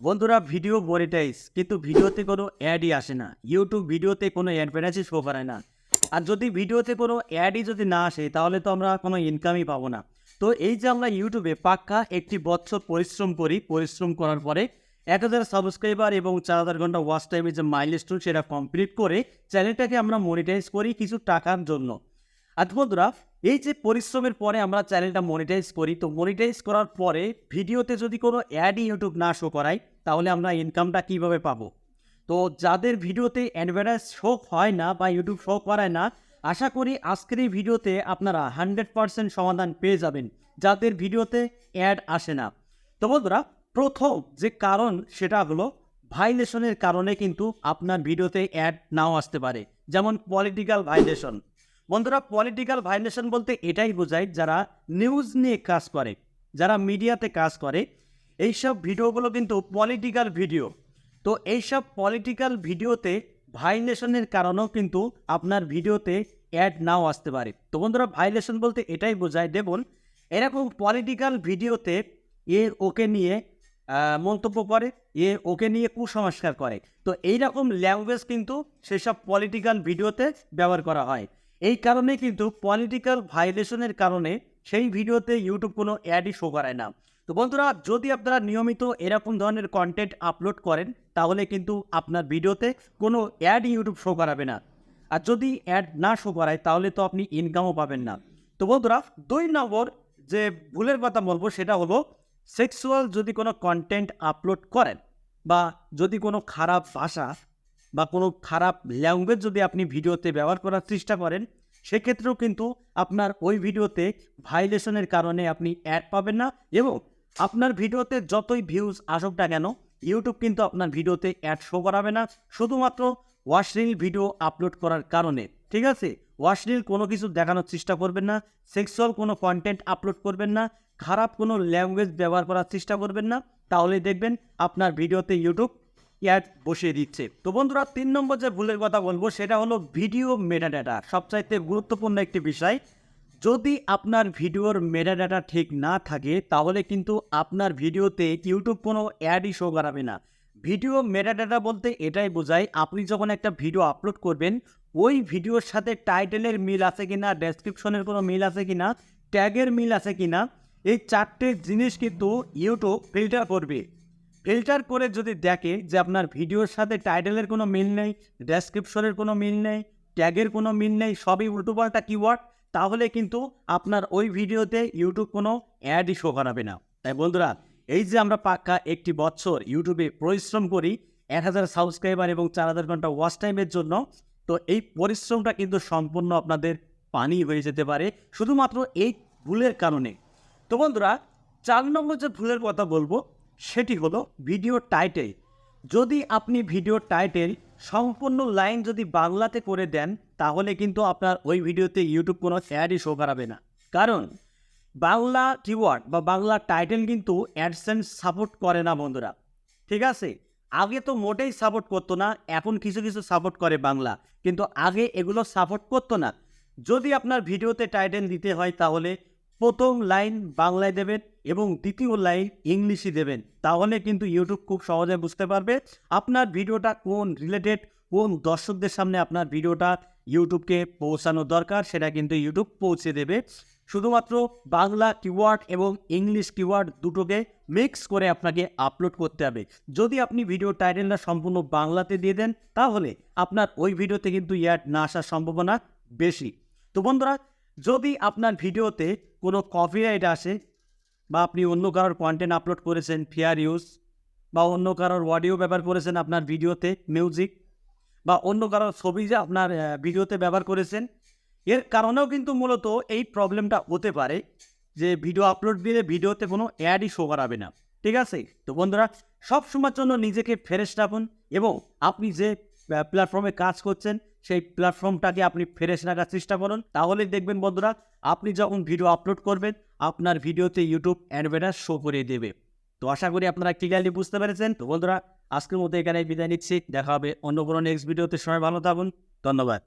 বন্ধুরা, video monetize কিন্তু ভিডিওতে কোনো অ্যাডই আসে না। ইউটিউব ভিডিওতে কোনো অ্যাডভার্টাইজই শো করায় না। আর যদি ভিডিওতে কোনো অ্যাডই যদি না আসে তাহলে তো আমরা কোনো ইনকামই পাবো না। তো এই যে আমরা ইউটিউবে পাক্কা একটি বছর পরিশ্রম করি, পরিশ্রম করার পরে ১,০০০ সাবস্ক্রাইবার এবং ৪,০০০ ঘন্টা ওয়াচ টাইমের যে মাইলস্টোন সেটা কমপ্লিট করে চ্যানেলটাকে আমরা মনিটাইজ করি কিছু টাকার জন্য। আচ্ছা বন্ধুরা, এই যে পরিশ্রমের পরে আমরা চ্যানেলটা মনিটাইজ করি, তো মনিটাইজ করার পরে ভিডিওতে যদি কোনো অ্যাডই ইউটিউব না শো করায় তাহলে আমরা ইনকামটা কিভাবে পাবো? তো যাদের ভিডিওতে অ্যাডভার্টাইজ শো হয় না বা ইউটিউব শো করায় না, আশা করি আজকের এই ভিডিওতে আপনারা 100% সমাধান পেয়ে যাবেন যাদের ভিডিওতে অ্যাড আসে না। তো বন্ধুরা, প্রথম যে কারণ সেটা হলো ভাইলেশনের কারণে কিন্তু আপনার ভিডিওতে অ্যাড নাও আসতে পারে, যেমন পলিটিক্যাল ভাইলেশন। বন্ধুরা, পলিটিক্যাল ভাইলেশন বলতে এটাই বোঝায় যারা নিউজ নিয়ে কাজ করে, যারা মিডিয়াতে কাজ করে, এইসব ভিডিওগুলো কিন্তু পলিটিক্যাল ভিডিও। তো এইসব পলিটিক্যাল ভিডিওতে ভাইলেশনের কারণেও কিন্তু আপনার ভিডিওতে অ্যাড নাও আসতে পারে। তো বন্ধুরা, ভাইলেশন বলতে এটাই বোঝায়, দেখুন এরকম পলিটিক্যাল ভিডিওতে ওকে নিয়ে মন্তব্য করে, ওকে নিয়ে কুসংস্কার করে। তো এইরকম ল্যাঙ্গুয়েজ কিন্তু সেসব পলিটিক্যাল ভিডিওতে ব্যবহার করা হয়। এই কারণে কিন্তু পলিটিক্যাল ভাইলেশনের কারণে সেই ভিডিওতে ইউটিউব কোনো অ্যাডই শো করায় না। তো বন্ধুরা, যদি আপনারা নিয়মিত এরকম ধরনের কন্টেন্ট আপলোড করেন তাহলে কিন্তু আপনার ভিডিওতে কোনো অ্যাড ইউটিউব শো করাবে না। আর যদি অ্যাড না শো করায় তাহলে তো আপনি ইনকামও পাবেন না। তো বন্ধুরা, ২ নম্বর যে ভুলের কথা বলবো সেটা হলো সেক্সুয়াল যদি কোনো কন্টেন্ট আপলোড করেন বা যদি কোনো খারাপ ভাষা বা কোনো খারাপ ল্যাঙ্গুয়েজ যদি আপনি ভিডিওতে ব্যবহার করার চেষ্টা করেন, সেক্ষেত্রেও কিন্তু আপনার ওই ভিডিওতে ভাইলেশনের কারণে আপনি অ্যাড পাবেন না এবং আপনার ভিডিওতে যতই ভিউজ আসুক না কেন ইউটিউব কিন্তু আপনার ভিডিওতে অ্যাড শো করাবে না, শুধুমাত্র অশ্লীল ভিডিও আপলোড করার কারণে। ঠিক আছে, অশ্লীল কোনো কিছু দেখানোর চেষ্টা করবেন না, সেক্সুয়াল কোনো কন্টেন্ট আপলোড করবেন না, খারাপ কোনো ল্যাঙ্গুয়েজ ব্যবহার করার চেষ্টা করবেন না, তাহলে দেখবেন আপনার ভিডিওতে ইউটিউব অ্যাড বসিয়ে দিচ্ছে। তো বন্ধুরা, ৩ নম্বর যে ভুলের কথা বলবো সেটা হলো ভিডিও মেটাডাটা। সবচাইতে গুরুত্বপূর্ণ একটি বিষয়, যদি আপনার ভিডিওর মেটাডাটা ঠিক না থাকে তাহলে কিন্তু আপনার ভিডিওতে ইউটিউব কোনো অ্যাডই শো করাবে না। ভিডিও মেটাডাটা বলতে এটাই বোঝায় আপনি যখন একটা ভিডিও আপলোড করবেন ওই ভিডিওর সাথে টাইটেলের মিল আছে কিনা, ডেসক্রিপশনের কোনো মিল আছে কিনা, ট্যাগের মিল আছে কিনা, এই 4টে জিনিস কিন্তু ইউটিউব ফিল্টার করবে। ফিল্টার করে যদি দেখে যে আপনার ভিডিওর সাথে টাইটেলের কোনো মিল নেই, ডেসক্রিপশনের কোনো মিল নেই, ট্যাগের কোনো মিল নেই, সবই উল্টোপাল্টা কিওয়ার্ড, তাহলে কিন্তু আপনার ওই ভিডিওতে ইউটিউব কোনো অ্যাডই শো করাবে না। তাই বন্ধুরা, এই যে আমরা পাক্কা একটি বছর ইউটিউবে পরিশ্রম করি ১,০০০ সাবস্ক্রাইবার এবং ৪,০০০ ঘন্টা ওয়াচ টাইমের জন্য, তো এই পরিশ্রমটা কিন্তু সম্পূর্ণ আপনাদের পানি হয়ে যেতে পারে শুধুমাত্র এই ভুলের কারণে। তো বন্ধুরা, ৪ নম্বর যে ভুলের কথা বলবো সেটি হলো ভিডিও টাইটেল। যদি আপনি ভিডিও টাইটেল সম্পূর্ণ লাইন যদি বাংলাতে করে দেন তাহলে কিন্তু আপনার ওই ভিডিওতে ইউটিউব কোনো অ্যাডই শো করাবে না। কারণ বাংলা কিওয়ার্ড বা বাংলা টাইটেল কিন্তু অ্যাডসেন্স সাপোর্ট করে না বন্ধুরা। ঠিক আছে, আগে তো মোটেই সাপোর্ট করতো না, এখন কিছু কিছু সাপোর্ট করে বাংলা, কিন্তু আগে এগুলো সাপোর্ট করতো না। যদি আপনার ভিডিওতে টাইটেল দিতে হয় তাহলে প্রথম লাইন বাংলায় দেবেন এবং দ্বিতীয় লাইন ইংলিশে দেবেন, তাহলে কিন্তু ইউটিউব খুব সহজে বুঝতে পারবে আপনার ভিডিওটা কোন রিলেটেড, কোন দর্শকদের সামনে আপনার ভিডিওটা ইউটিউবকে পৌঁছানো দরকার, সেটা কিন্তু ইউটিউব পৌঁছে দেবে। শুধুমাত্র বাংলা কিওয়ার্ড এবং ইংলিশ কিওয়ার্ড দুটোকে মিক্স করে আপনাকে আপলোড করতে হবে। যদি আপনি ভিডিও টাইটেলটা সম্পূর্ণ বাংলাতে দিয়ে দেন তাহলে আপনার ওই ভিডিওতে কিন্তু অ্যাড না আসার সম্ভাবনা বেশি। তো বন্ধুরা, যদি আপনার ভিডিওতে কোনো কপিরাইট আসে বা আপনি অন্য কারোর কন্টেন্ট আপলোড করেছেন ফেয়ার ইউজ, বা অন্য কারোর অডিও ব্যবহার করেছেন আপনার ভিডিওতে, মিউজিক, বা অন্য কারোর ছবি যে আপনার ভিডিওতে ব্যবহার করেছেন, এর কারণেও কিন্তু মূলত এই প্রবলেমটা হতে পারে যে ভিডিও আপলোড দিলে ভিডিওতে কোনো অ্যাডই শো করাবে না। ঠিক আছে, তো বন্ধুরা, সব সময়ের জন্য নিজেকে ফ্রেশ রাখুন এবং আপনি যে প্ল্যাটফর্মে কাজ করছেন সেই প্ল্যাটফর্মটাকে আপনি ফ্রেশ রাখার চেষ্টা করুন, তাহলে দেখবেন বন্ধুরা আপনি যখন ভিডিও আপলোড করবেন আপনার ভিডিওতে ইউটিউব অ্যাডভার্টাইজ শো করে দেবে। তো আশা করি আপনারা ক্লিয়ারলি বুঝতে পেরেছেন। তো বন্ধুরা, আজকের মতো এখানে বিদায় নিচ্ছি, দেখা হবে অন্য কোনো নেক্সট ভিডিওতে। সবাই ভালো থাকুন, ধন্যবাদ।